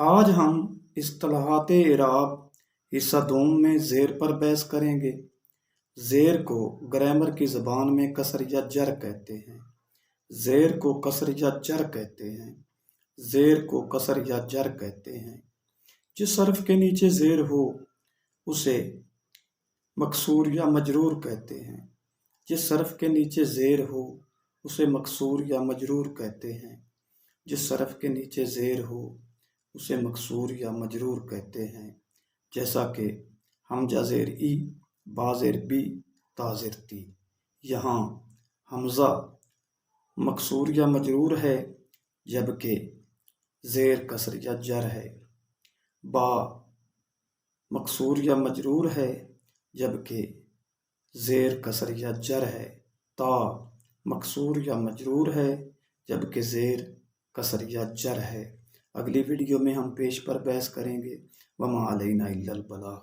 آج ہم اصطلاحات اعراب حصہ دوم میں زیر پر بحث کریں گے۔ زیر کو گرامر کی زبان میں کسر یا جر کہتے ہیں۔ زیر کو کسر یا جر کہتے ہیں۔ زیر کو کسر یا جر کہتے ہیں۔ جس حرف کے نیچے زیر ہو اسے مکسور یا مجرور کہتے ہیں۔ جس حرف کے نیچے زیر ہو اسے مکسور یا مجرور کہتے ہیں۔ جس حرف کے نیچے زیر ہو اسے مکسور یا مجرور کہتے ہیں، جیسا کہ حمزہ زیر ای، با زیر بی، تا زیر تی۔ یہاں حمزہ مکسور یا مجرور ہے جبکہ زیر کسر یا جر ہے۔ با مکسور یا مجرور ہے جبکہ زیر کسر یا جر ہے۔ تا مکسور یا مجرور ہے جبکہ زیر کسر یا جر ہے۔ اگلی ویڈیو میں ہم پیش پر بحث کریں گے۔ وما علینا الا البلاغ۔